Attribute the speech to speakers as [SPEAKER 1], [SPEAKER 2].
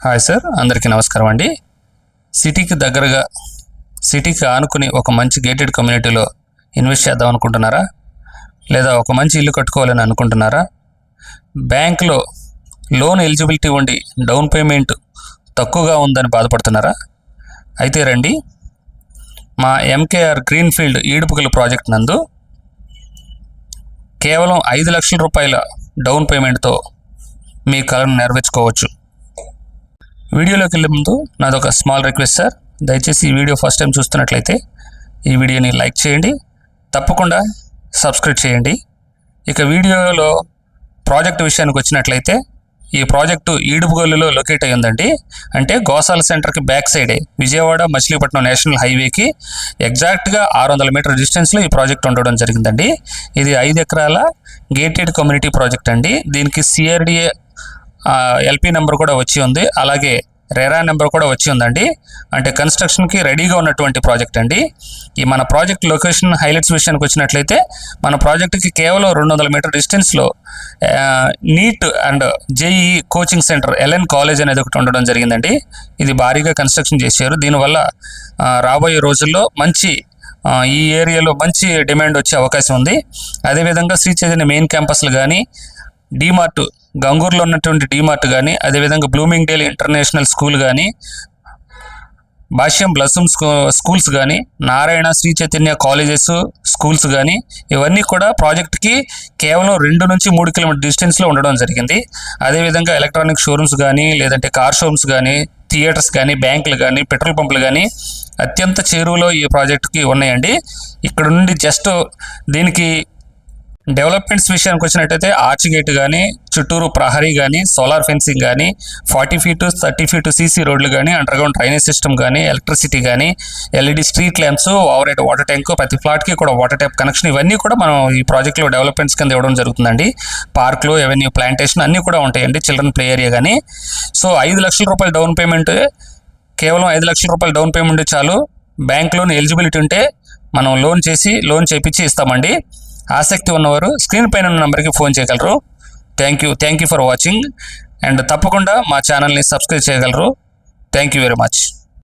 [SPEAKER 1] Hi sir, అందరికీ నమస్కారం అండి. సిటీకి ఆనుకుని ఒక మంచి గేటెడ్ కమ్యూనిటీలో ఇన్వెస్ట్ చేద్దాం అనుకుంటున్నారా? లేదా ఒక మంచి ఇల్లు కట్టుకోవాలని అనుకుంటున్నారా? బ్యాంకులో లోన్ ఎలిజిబిలిటీ ఉండి డౌన్ పేమెంట్ తక్కువగా ఉందని బాధపడుతున్నారా? అయితే రండి, మా ఎంకేఆర్ గ్రీన్ఫీల్డ్ ఈడుపుగల ప్రాజెక్ట్ నందు కేవలం 5 లక్షల రూపాయల డౌన్ పేమెంట్తో మీ కలను నెరవేర్చుకోవచ్చు. వీడియోలోకి వెళ్ళే ముందు నాదొక స్మాల్ రిక్వెస్ట్ సార్, దయచేసి ఈ వీడియో ఫస్ట్ టైం చూస్తున్నట్లయితే ఈ వీడియోని లైక్ చేయండి, తప్పకుండా సబ్స్క్రైబ్ చేయండి. ఇక వీడియోలో ప్రాజెక్ట్ విషయానికి వచ్చినట్లయితే ఈ ప్రాజెక్టు ఈడుపుగోలులో లొకేట్ అయ్యి ఉందండి. అంటే గోసాల సెంటర్కి బ్యాక్ సైడే విజయవాడ మచిలీపట్నం నేషనల్ హైవేకి ఎగ్జాక్ట్గా 600 మీటర్ డిస్టెన్స్లో ఈ ప్రాజెక్ట్ ఉండడం జరిగిందండి. ఇది 5 ఎకరాల గేటెడ్ కమ్యూనిటీ ప్రాజెక్ట్ అండి. దీనికి సిఆర్డిఏ ఎల్పి నెంబర్ కూడా వచ్చి ఉంది, అలాగే రెరా నెంబర్ కూడా వచ్చి ఉందండి. అంటే కన్స్ట్రక్షన్కి రెడీగా ఉన్నటువంటి ప్రాజెక్ట్ అండి. ఈ మన ప్రాజెక్ట్ లొకేషన్ హైలైట్స్ విషయానికి వచ్చినట్లయితే మన ప్రాజెక్టుకి కేవలం 200 మీటర్ డిస్టెన్స్లో NEET and JEE coaching centre LN college అనేది ఒకటి ఉండడం జరిగిందండి. ఇది భారీగా కన్స్ట్రక్షన్ చేశారు. దీనివల్ల రాబోయే రోజుల్లో మంచి ఈ ఏరియాలో మంచి డిమాండ్ వచ్చే అవకాశం ఉంది. అదేవిధంగా శ్రీ చైతన్య మెయిన్ క్యాంపస్లు కానీ, డీమార్ట్ గంగూరులో ఉన్నటువంటి డీమార్ట్ కానీ, అదేవిధంగా బ్లూమింగ్ డేల్ ఇంటర్నేషనల్ స్కూల్ కానీ, భాష్యం బ్లస్సమ్ స్కూల్స్ కానీ, నారాయణ శ్రీ చైతన్య కాలేజెస్ స్కూల్స్ కానీ, ఇవన్నీ కూడా ప్రాజెక్ట్కి కేవలం 2 నుంచి 3 కిలోమీటర్ డిస్టెన్స్లో ఉండడం జరిగింది. అదేవిధంగా ఎలక్ట్రానిక్ షోరూమ్స్ కానీ, లేదంటే కార్ షోరూమ్స్ కానీ, థియేటర్స్ కానీ, బ్యాంకులు కానీ, పెట్రోల్ పంపులు కానీ అత్యంత చేరువలో ఈ ప్రాజెక్టుకి ఉన్నాయండి. ఇక్కడ నుండి జస్ట్ దీనికి డెవలప్మెంట్స్ విషయానికి వచ్చినట్టయితే ఆర్చ్ గేట్ కానీ, చుట్టూరు ప్రహరీ కానీ, సోలార్ ఫెన్సింగ్ కానీ, 40 ఫీటు 30 ఫీటు సీసీ రోడ్లు కానీ, అండర్గ్రౌండ్ డ్రైనేజ్ సిస్టమ్ కానీ, ఎలక్ట్రిసిటీ కానీ, LED street lamps, over head water tank, ప్రతి ఫ్లాట్కి కూడా వాటర్ ట్యాప్ కనెక్షన్, ఇవన్నీ కూడా మనం ఈ ప్రాజెక్ట్లో డెవలప్మెంట్స్ కింద ఇవ్వడం జరుగుతుందండి. పార్క్లు, ఎవెన్యూ, ప్లాంటేషన్ అన్నీ కూడా ఉంటాయండి, చిల్డ్రన్ ప్లే ఏరియా కానీ. సో 5 లక్షల రూపాయల డౌన్ పేమెంట్, కేవలం 5 లక్షల రూపాయల డౌన్ పేమెంట్ చాలు. బ్యాంక్ లోన్ ఎలిజిబిలిటీ ఉంటే మనం లోన్ చేపించి ఇస్తామండి. ఆసక్తి ఉన్నవారు స్క్రీన్ పైన ఉన్న నెంబర్కి ఫోన్ చేయగలరు. Thank you for watching. And తప్పకుండా మా ఛానల్ని సబ్స్క్రైబ్ చేయగలరు. Thank you very much.